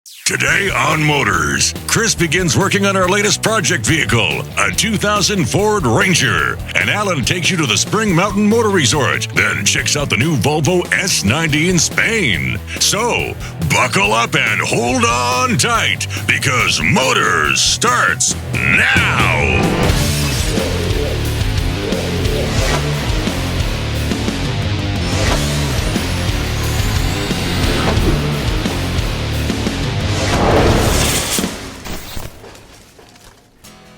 Today on Motorz, Chris begins working on our latest project vehicle, a 2000 Ford Ranger. And Alan takes you to the Spring Mountain Motor Resort, then checks out the new Volvo S90 in Spain. So, buckle up and hold on tight, because Motorz starts now!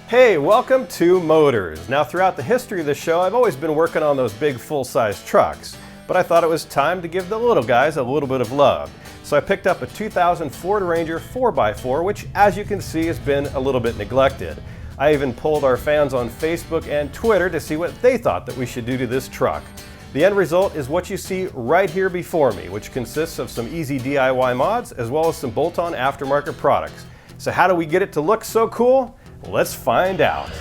Hey, welcome to Motorz. Now, throughout the history of the show, I've always been working on those big full-size trucks, but I thought it was time to give the little guys a little bit of love. So I picked up a 2000 Ford Ranger 4x4, which, as you can see, has been a little bit neglected. I even polled our fans on Facebook and Twitter to see what they thought that we should do to this truck. The end result is what you see right here before me, which consists of some easy DIY mods as well as some bolt-on aftermarket products. So how do we get it to look so cool? Let's find out.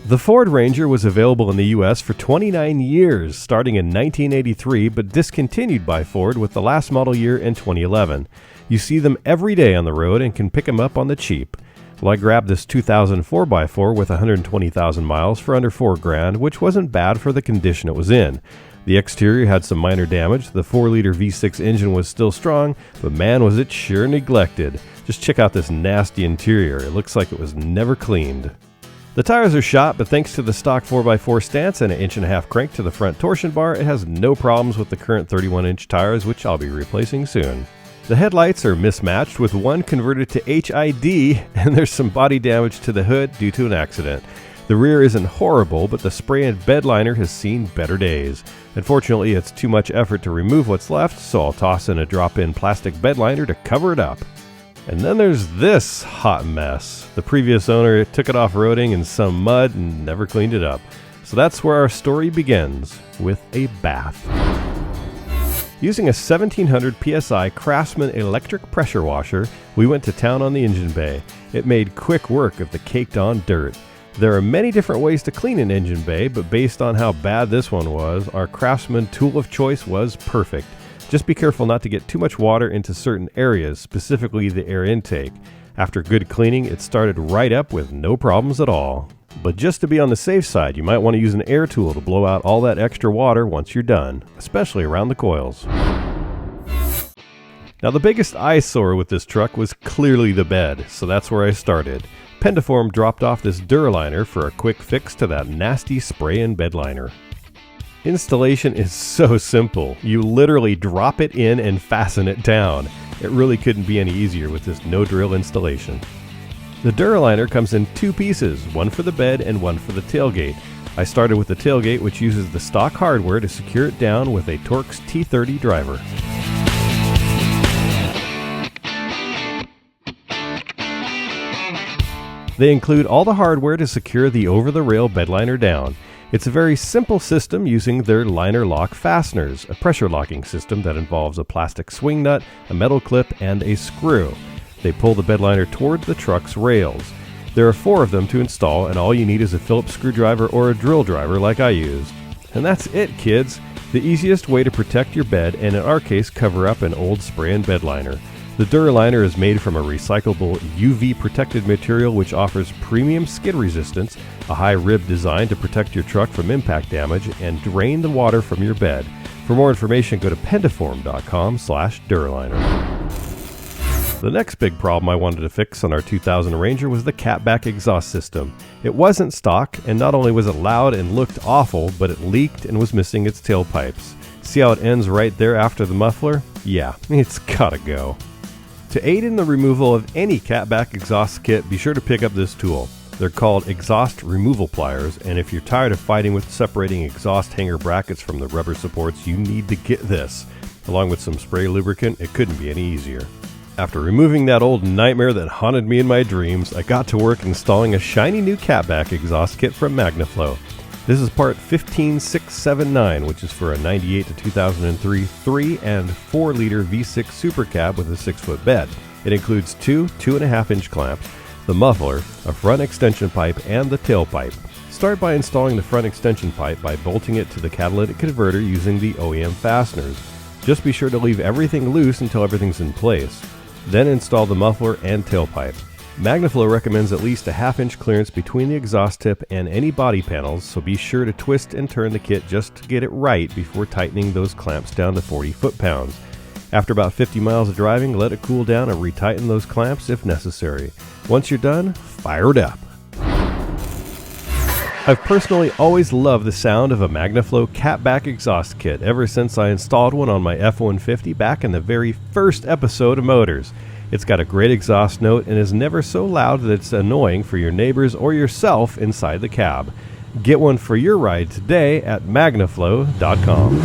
The Ford Ranger was available in the US for 29 years, starting in 1983, but discontinued by Ford with the last model year in 2011. You see them every day on the road and can pick them up on the cheap. Well, I grabbed this 2000 4x4 with 120,000 miles for under $4,000, which wasn't bad for the condition it was in. The exterior had some minor damage, the 4-liter V6 engine was still strong, but man was it sure neglected. Just check out this nasty interior, it looks like it was never cleaned. The tires are shot, but thanks to the stock 4x4 stance and an 1.5 inch crank to the front torsion bar, it has no problems with the current 31-inch tires, which I'll be replacing soon. The headlights are mismatched, with one converted to HID, and there's some body damage to the hood due to an accident. The rear isn't horrible, but the spray and bed liner has seen better days. Unfortunately, it's too much effort to remove what's left, so I'll toss in a drop-in plastic bed liner to cover it up. And then there's this hot mess. The previous owner took it off-roading in some mud and never cleaned it up. So that's where our story begins, with a bath. Using a 1700 PSI Craftsman electric pressure washer, we went to town on the engine bay. It made quick work of the caked-on dirt. There are many different ways to clean an engine bay, but based on how bad this one was, our Craftsman tool of choice was perfect. Just be careful not to get too much water into certain areas, specifically the air intake. After good cleaning, it started right up with no problems at all. But just to be on the safe side, you might want to use an air tool to blow out all that extra water once you're done, especially around the coils. Now, the biggest eyesore with this truck was clearly the bed, so that's where I started. Pendaform dropped off this Duraliner for a quick fix to that nasty spray and bed liner. Installation is so simple. You literally drop it in and fasten it down. It really couldn't be any easier with this no-drill installation. The Duraliner comes in two pieces, one for the bed and one for the tailgate. I started with the tailgate, which uses the stock hardware to secure it down with a Torx T30 driver. They include all the hardware to secure the over-the-rail bed liner down. It's a very simple system using their liner lock fasteners, a pressure locking system that involves a plastic swing nut, a metal clip, and a screw. They pull the bed liner toward the truck's rails. There are 4 of them to install, and all you need is a Phillips screwdriver or a drill driver like I used. And that's it, kids! The easiest way to protect your bed, and in our case cover up an old spray and bed liner. The Duraliner is made from a recyclable UV-protected material which offers premium skid resistance, a high rib design to protect your truck from impact damage, and drain the water from your bed. For more information, go to pendaform.com/Duraliner. The next big problem I wanted to fix on our 2000 Ranger was the catback exhaust system. It wasn't stock, and not only was it loud and looked awful, but it leaked and was missing its tailpipes. See how it ends right there after the muffler? Yeah, it's gotta go. To aid in the removal of any catback exhaust kit, be sure to pick up this tool. They're called exhaust removal pliers, and if you're tired of fighting with separating exhaust hanger brackets from the rubber supports, you need to get this. Along with some spray lubricant, it couldn't be any easier. After removing that old nightmare that haunted me in my dreams, I got to work installing a shiny new catback exhaust kit from MagnaFlow. This is part 15679, which is for a 98 to 2003 3 and 4 liter V6 Super Cab with a 6-foot bed. It includes two 2.5 inch clamps, the muffler, a front extension pipe, and the tailpipe. Start by installing the front extension pipe by bolting it to the catalytic converter using the OEM fasteners. Just be sure to leave everything loose until everything's in place. Then install the muffler and tailpipe. MagnaFlow recommends at least a half-inch clearance between the exhaust tip and any body panels, so be sure to twist and turn the kit just to get it right before tightening those clamps down to 40 foot-pounds. After about 50 miles of driving, let it cool down and retighten those clamps if necessary. Once you're done, fire it up. I've personally always loved the sound of a MagnaFlow catback exhaust kit ever since I installed one on my F-150 back in the very first episode of Motorz. It's got a great exhaust note and is never so loud that it's annoying for your neighbors or yourself inside the cab. Get one for your ride today at magnaflow.com.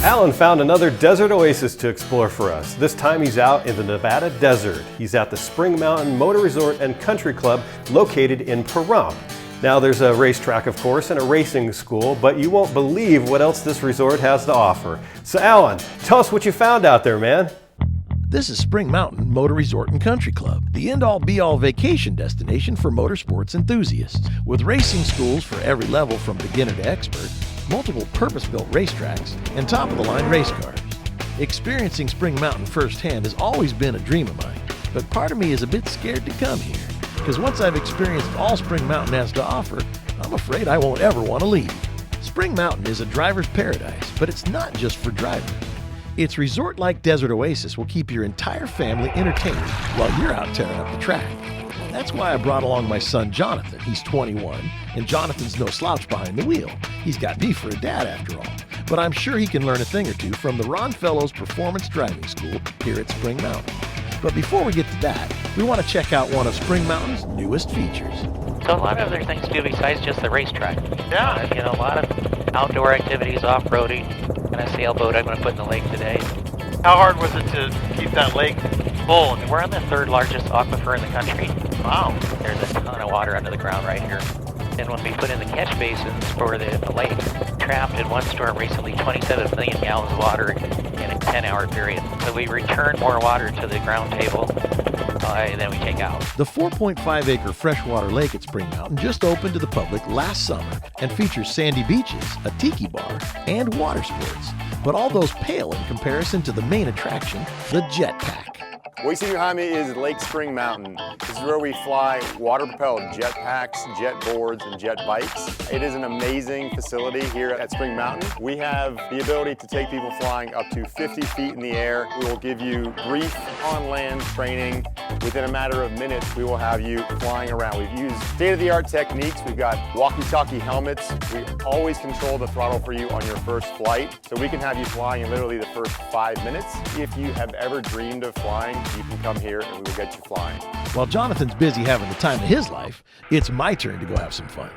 Alan found another desert oasis to explore for us. This time he's out in the Nevada desert. He's at the Spring Mountain Motor Resort and Country Club located in Pahrump. Now there's a racetrack, of course, and a racing school, but you won't believe what else this resort has to offer. So Alan, tell us what you found out there, man. This is Spring Mountain Motor Resort and Country Club, the end-all be-all vacation destination for motorsports enthusiasts. With racing schools for every level from beginner to expert, multiple purpose-built racetracks, and top-of-the-line race cars. Experiencing Spring Mountain firsthand has always been a dream of mine, but part of me is a bit scared to come here, because once I've experienced all Spring Mountain has to offer, I'm afraid I won't ever want to leave. Spring Mountain is a driver's paradise, but it's not just for drivers. Its resort-like desert oasis will keep your entire family entertained while you're out tearing up the track. That's why I brought along my son Jonathan. He's 21, and Jonathan's no slouch behind the wheel. He's got me for a dad after all. But I'm sure he can learn a thing or two from the Ron Fellows Performance Driving School here at Spring Mountain. But before we get to that, we want to check out one of Spring Mountain's newest features. So a lot of other things too besides just the racetrack. Yeah. A lot of outdoor activities, off-roading, and a sailboat I'm going to put in the lake today. How hard was it to keep that lake full? We're on the third largest aquifer in the country. Wow. There's a ton of water under the ground right here. And when we put in the catch basins for the lake, trapped in one storm recently 27 million gallons of water in a 10-hour period. So we return more water to the ground table than we take out. The 4.5-acre freshwater lake at Spring Mountain just opened to the public last summer and features sandy beaches, a tiki bar, and water sports. But all those pale in comparison to the main attraction, the jetpack. What you see behind me is Lake Spring Mountain. This is where we fly water-propelled jetpacks, jet boards, and jet bikes. It is an amazing facility here at Spring Mountain. We have the ability to take people flying up to 50 feet in the air. We will give you brief on-land training. Within a matter of minutes, we will have you flying around. We've used state-of-the-art techniques. We've got walkie-talkie helmets. We always control the throttle for you on your first flight, so we can have you flying in literally the first 5 minutes. If you have ever dreamed of flying, you can come here and we will get you flying. While Jonathan's busy having the time of his life, it's my turn to go have some fun.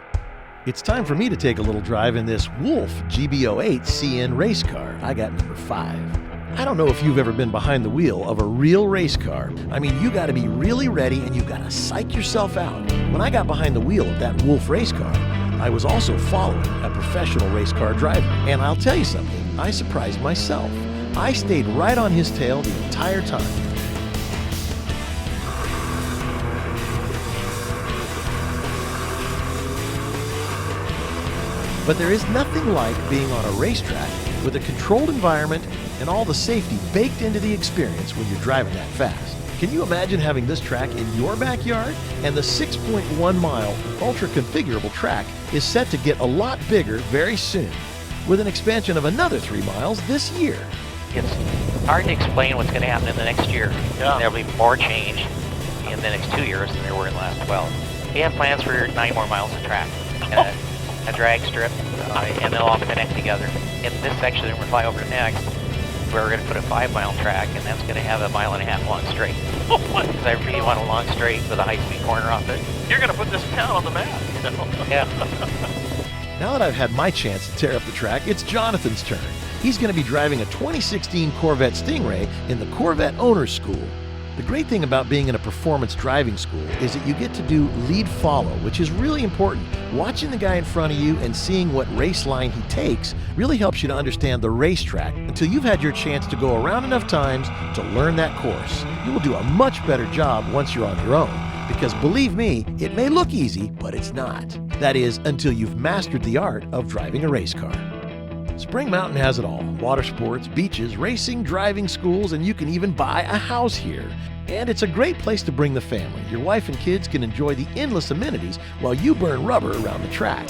It's time for me to take a little drive in this Wolf GBO8 CN race car. I got number 5. I don't know if you've ever been behind the wheel of a real race car. I mean, you got to be really ready and you got to psych yourself out. When I got behind the wheel of that Wolf race car, I was also following a professional race car driver. And I'll tell you something, I surprised myself. I stayed right on his tail the entire time. But there is nothing like being on a racetrack with a controlled environment and all the safety baked into the experience when you're driving that fast. Can you imagine having this track in your backyard? And the 6.1-mile ultra-configurable track is set to get a lot bigger very soon, with an expansion of another 3 miles this year. It's hard to explain what's going to happen in the next year. Yeah. There'll be more change in the next 2 years than there were in the last 12. We have plans for 9 more miles of track. A drag strip, and they'll all connect together. In this section that we're going to fly over next, we're going to put a 5-mile track, and that's going to have a 1.5 mile long straight. Because I really want a long straight with a high-speed corner off it. You're going to put this town on the map. Yeah. Now that I've had my chance to tear up the track, it's Jonathan's turn. He's going to be driving a 2016 Corvette Stingray in the Corvette Owners School. The great thing about being in a performance driving school is that you get to do lead follow, which is really important. Watching the guy in front of you and seeing what race line he takes really helps you to understand the racetrack until you've had your chance to go around enough times to learn that course. You will do a much better job once you're on your own, because believe me, it may look easy, but it's not. That is, until you've mastered the art of driving a race car. Spring Mountain has it all: water sports, beaches, racing, driving schools, and you can even buy a house here. And it's a great place to bring the family. Your wife and kids can enjoy the endless amenities while you burn rubber around the track.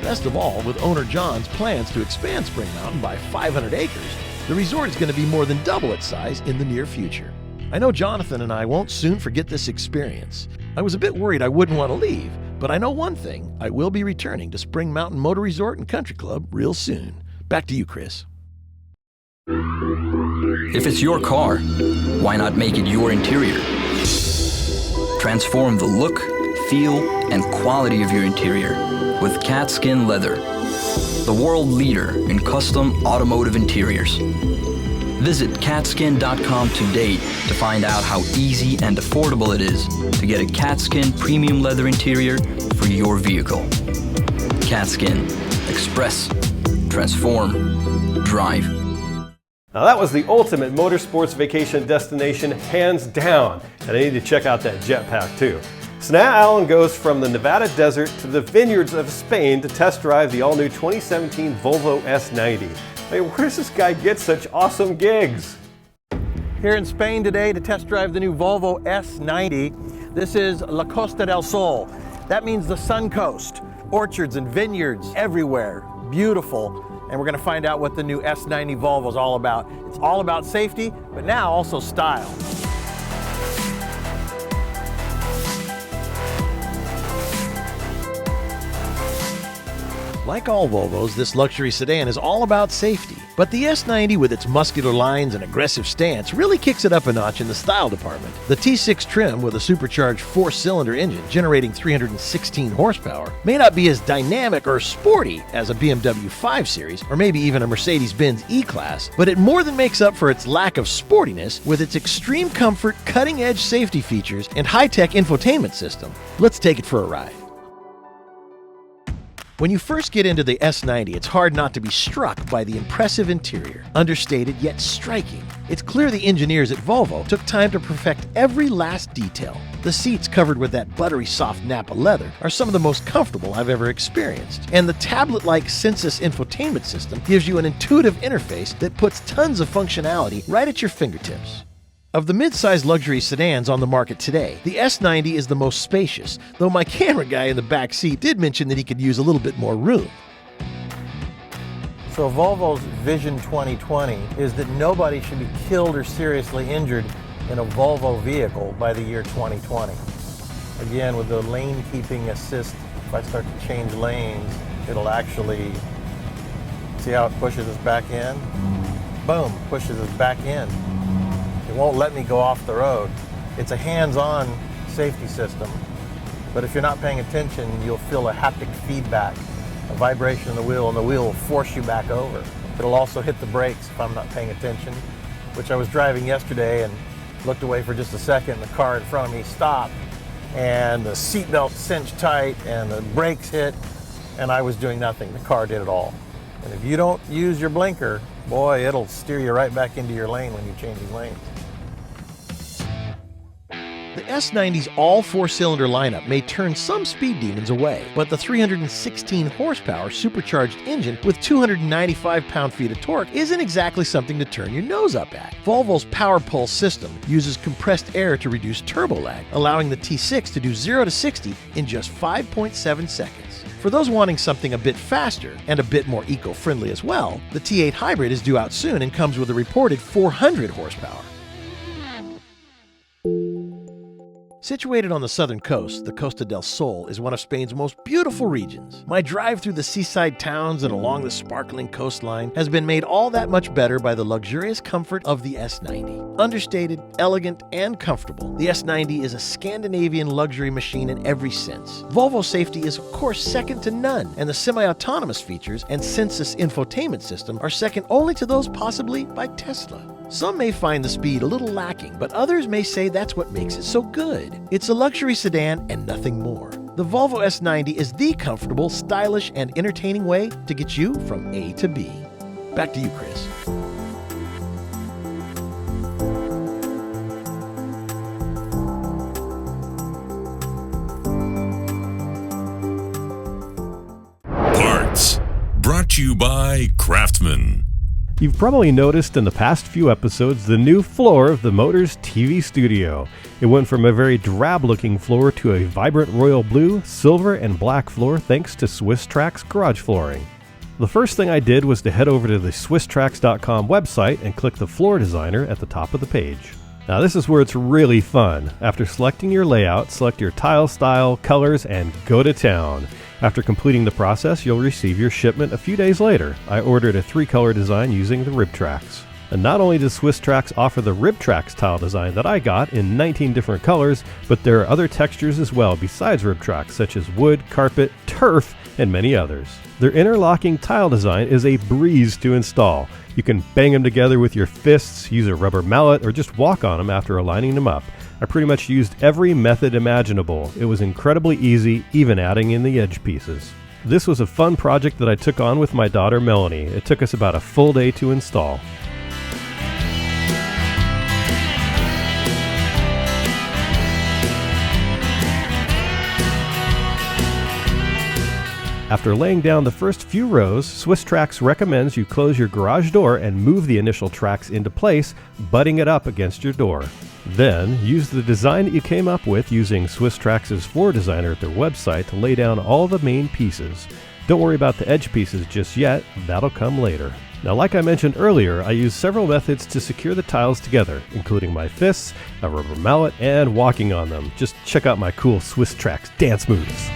Best of all, with owner John's plans to expand Spring Mountain by 500 acres, the resort is going to be more than double its size in the near future. I know Jonathan and I won't soon forget this experience. I was a bit worried I wouldn't want to leave, but I know one thing: I will be returning to Spring Mountain Motor Resort and Country Club real soon. Back to you, Chris. If it's your car, why not make it your interior? Transform the look, feel, and quality of your interior with Catskin Leather, the world leader in custom automotive interiors. Visit catskin.com today to find out how easy and affordable it is to get a Catskin premium leather interior for your vehicle. Catskin. Express. Transform. Drive. Now that was the ultimate motorsports vacation destination, hands down, and I need to check out that jetpack too. So now Alan goes from the Nevada desert to the vineyards of Spain to test drive the all-new 2017 Volvo S90. Hey, where does this guy get such awesome gigs? Here in Spain today to test drive the new Volvo S90. This is La Costa del Sol. That means the Sun Coast. Orchards and vineyards everywhere. Beautiful. And we're going to find out what the new S90 Volvo is all about. It's all about safety, but now also style. Like all Volvos, this luxury sedan is all about safety. But the S90, with its muscular lines and aggressive stance, really kicks it up a notch in the style department. The T6 trim, with a supercharged 4-cylinder engine generating 316 horsepower, may not be as dynamic or sporty as a BMW 5 Series, or maybe even a Mercedes-Benz E-Class, but it more than makes up for its lack of sportiness with its extreme comfort, cutting-edge safety features, and high-tech infotainment system. Let's take it for a ride. When you first get into the S90, it's hard not to be struck by the impressive interior, understated yet striking. It's clear the engineers at Volvo took time to perfect every last detail. The seats, covered with that buttery soft Nappa leather, are some of the most comfortable I've ever experienced. And the tablet-like Sensus infotainment system gives you an intuitive interface that puts tons of functionality right at your fingertips. Of the mid-sized luxury sedans on the market today, the S90 is the most spacious, though my camera guy in the back seat did mention that he could use a little bit more room. So Volvo's Vision 2020 is that nobody should be killed or seriously injured in a Volvo vehicle by the year 2020. Again, with the lane keeping assist, if I start to change lanes, it'll actually, see how it pushes us back in? Boom, pushes us back in. It won't let me go off the road. It's a hands-on safety system, but if you're not paying attention, you'll feel a haptic feedback, a vibration in the wheel, and the wheel will force you back over. It'll also hit the brakes if I'm not paying attention, which I was driving yesterday and looked away for just a second, and the car in front of me stopped, and the seatbelt cinched tight, and the brakes hit, and I was doing nothing. The car did it all. And if you don't use your blinker, boy, it'll steer you right back into your lane when you're changing lanes. The S90's all 4-cylinder lineup may turn some speed demons away, but the 316 horsepower supercharged engine with 295 pound-feet of torque isn't exactly something to turn your nose up at. Volvo's Power Pulse system uses compressed air to reduce turbo lag, allowing the T6 to do 0 to 60 in just 5.7 seconds. For those wanting something a bit faster and a bit more eco-friendly as well, the T8 Hybrid is due out soon and comes with a reported 400 horsepower. Situated on the southern coast, the Costa del Sol is one of Spain's most beautiful regions. My drive through the seaside towns and along the sparkling coastline has been made all that much better by the luxurious comfort of the S90. Understated, elegant, and comfortable, the S90 is a Scandinavian luxury machine in every sense. Volvo safety is, of course, second to none, and the semi-autonomous features and Sensus infotainment system are second only to those possibly by Tesla. Some may find the speed a little lacking, but others may say that's what makes it so good. It's a luxury sedan and nothing more. The Volvo S90 is the comfortable, stylish, and entertaining way to get you from A to B. Back to you, Chris. Parts. Brought to you by Craftsman. You've probably noticed in the past few episodes the new floor of the Motorz TV studio. It went from a very drab-looking floor to a vibrant royal blue, silver, and black floor thanks to Swisstrax garage flooring. The first thing I did was to head over to the Swisstrax.com website and click the floor designer at the top of the page. Now this is where it's really fun. After selecting your layout, select your tile style, colors, and go to town. After completing the process, you'll receive your shipment a few days later. I ordered a 3-color design using the Ribtrax. And not only does Swisstrax offer the Ribtrax tile design that I got in 19 different colors, but there are other textures as well besides Ribtrax, such as wood, carpet, turf, and many others. Their interlocking tile design is a breeze to install. You can bang them together with your fists, use a rubber mallet, or just walk on them after aligning them up. I pretty much used every method imaginable. It was incredibly easy, even adding in the edge pieces. This was a fun project that I took on with my daughter Melanie. It took us about a full day to install. After laying down the first few rows, Swisstrax recommends you close your garage door and move the initial tracks into place, butting it up against your door. Then, use the design that you came up with using Swisstrax's floor designer at their website to lay down all the main pieces. Don't worry about the edge pieces just yet, that'll come later. Now, like I mentioned earlier, I used several methods to secure the tiles together, including my fists, a rubber mallet, and walking on them. Just check out my cool Swisstrax dance moves.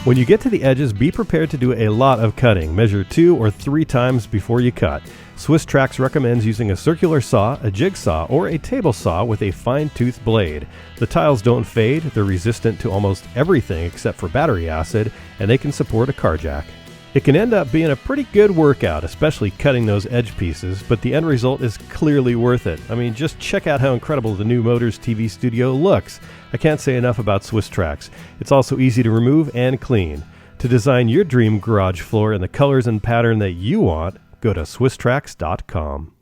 When you get to the edges, be prepared to do a lot of cutting. Measure 2 or 3 times before you cut. Swisstrax recommends using a circular saw, a jigsaw, or a table saw with a fine-tooth blade. The tiles don't fade, they're resistant to almost everything except for battery acid, and they can support a car jack. It can end up being a pretty good workout, especially cutting those edge pieces, but the end result is clearly worth it. I mean, just check out how incredible the new Motorz TV studio looks. I can't say enough about Swisstrax. It's also easy to remove and clean. To design your dream garage floor in the colors and pattern that you want, go to Swisstrax.com.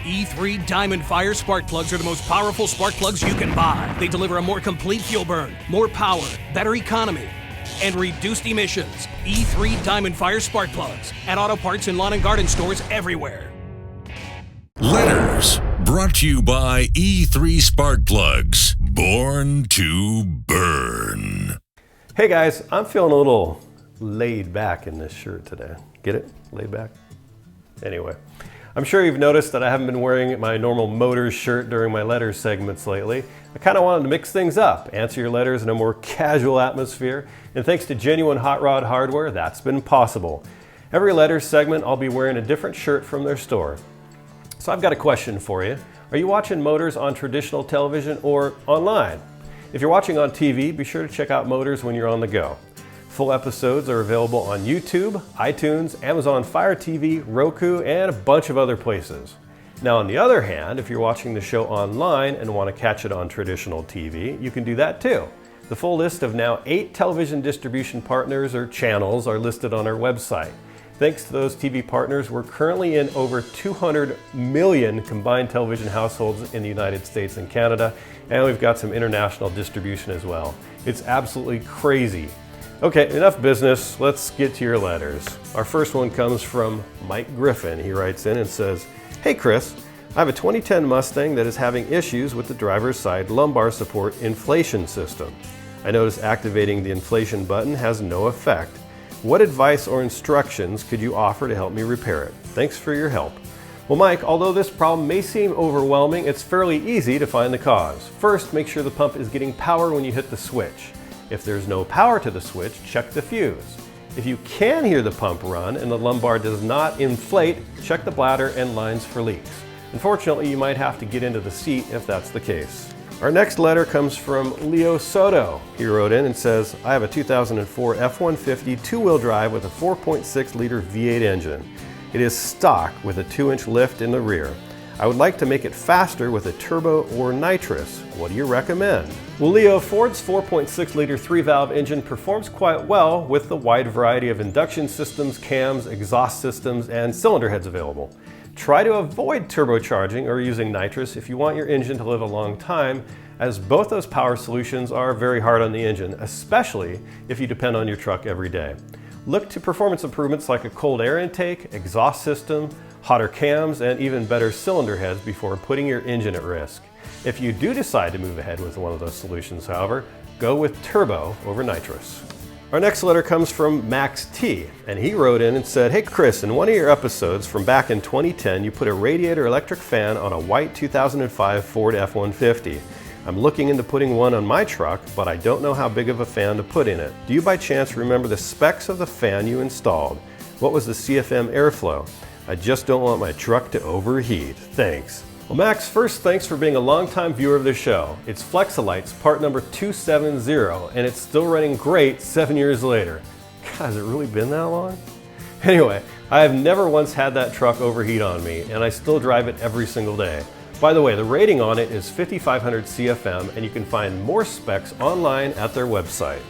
E3 Diamond Fire spark plugs are the most powerful spark plugs you can buy. They deliver a more complete fuel burn, more power, better economy, and reduced emissions. E3 Diamond Fire spark plugs at auto parts and lawn and garden stores everywhere. Letters brought to you by E3 Spark Plugs. Born to burn. Hey guys, I'm feeling a little laid back in this shirt today. Get it? Laid back? Anyway, I'm sure you've noticed that I haven't been wearing my normal Motorz shirt during my letters segments lately. I kind of wanted to mix things up, answer your letters in a more casual atmosphere, and thanks to Genuine Hot Rod Hardware, that's been possible. Every letters segment, I'll be wearing a different shirt from their store. So I've got a question for you. Are you watching Motorz on traditional television or online? If you're watching on TV, be sure to check out Motorz when you're on the go. Full episodes are available on YouTube, iTunes, Amazon Fire TV, Roku, and a bunch of other places. Now on the other hand, if you're watching the show online and want to catch it on traditional TV, you can do that too. The full list of now 8 television distribution partners or channels are listed on our website. Thanks to those TV partners, we're currently in over 200 million combined television households in the United States and Canada, and we've got some international distribution as well. It's absolutely crazy. Okay, enough business. Let's get to your letters. Our first one comes from Mike Griffin. He writes in and says, "Hey Chris, I have a 2010 Mustang that is having issues with the driver's side lumbar support inflation system. I noticed activating the inflation button has no effect. What advice or instructions could you offer to help me repair it? Thanks for your help." Well, Mike, although this problem may seem overwhelming, it's fairly easy to find the cause. First, make sure the pump is getting power when you hit the switch. If there's no power to the switch, check the fuse. If you can hear the pump run and the lumbar does not inflate, check the bladder and lines for leaks. Unfortunately, you might have to get into the seat if that's the case. Our next letter comes from Leo Soto. He wrote in and says, "I have a 2004 F-150 two-wheel drive with a 4.6 liter V8 engine. It is stock with a 2-inch lift in the rear. I would like to make it faster with a turbo or nitrous. What do you recommend?" Well, Leo, Ford's 4.6 liter 3-valve engine performs quite well with the wide variety of induction systems, cams, exhaust systems, and cylinder heads available. Try to avoid turbocharging or using nitrous if you want your engine to live a long time, as both those power solutions are very hard on the engine, especially if you depend on your truck every day. Look to performance improvements like a cold air intake, exhaust system, hotter cams, and even better cylinder heads before putting your engine at risk. If you do decide to move ahead with one of those solutions, however, go with turbo over nitrous. Our next letter comes from Max T, and he wrote in and said, "Hey Chris, in one of your episodes from back in 2010, you put a radiator electric fan on a white 2005 Ford F-150. I'm looking into putting one on my truck, but I don't know how big of a fan to put in it. Do you by chance remember the specs of the fan you installed? What was the CFM airflow? I just don't want my truck to overheat. Thanks." Well, Max, first, thanks for being a longtime viewer of the show. It's Flexolite's part number 270, and it's still running great 7 years later. God, has it really been that long? Anyway, I have never once had that truck overheat on me, and I still drive it every single day. By the way, the rating on it is 5,500 CFM, and you can find more specs online at their website.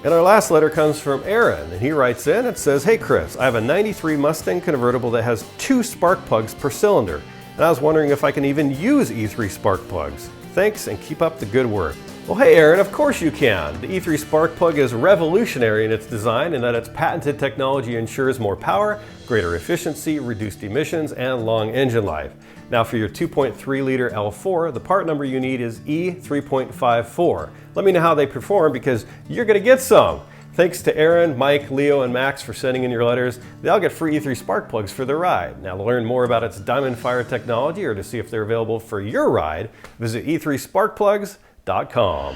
And our last letter comes from Aaron, and he writes in and says, "Hey Chris, I have a 93 Mustang convertible that has 2 spark plugs per cylinder. And I was wondering if I can even use E3 spark plugs. Thanks and keep up the good work." Well, hey Aaron, of course you can. The E3 spark plug is revolutionary in its design in that its patented technology ensures more power, greater efficiency, reduced emissions, and long engine life. Now for your 2.3 liter L4, the part number you need is E3.54. Let me know how they perform because you're gonna get some. Thanks to Aaron, Mike, Leo, and Max for sending in your letters. They all get free E3 spark plugs for their ride. Now to learn more about its Diamond Fire technology or to see if they're available for your ride, visit e3sparkplugs.com.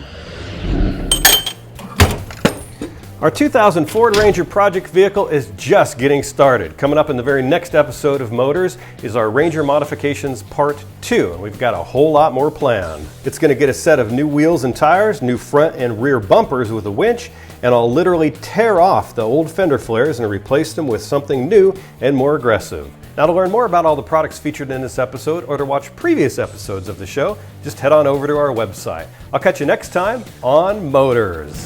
Our 2000 Ford Ranger project vehicle is just getting started. Coming up in the very next episode of Motorz is our Ranger Modifications Part 2, and we've got a whole lot more planned. It's going to get a set of new wheels and tires, new front and rear bumpers with a winch, and I'll literally tear off the old fender flares and replace them with something new and more aggressive. Now to learn more about all the products featured in this episode or to watch previous episodes of the show, just head on over to our website. I'll catch you next time on Motorz.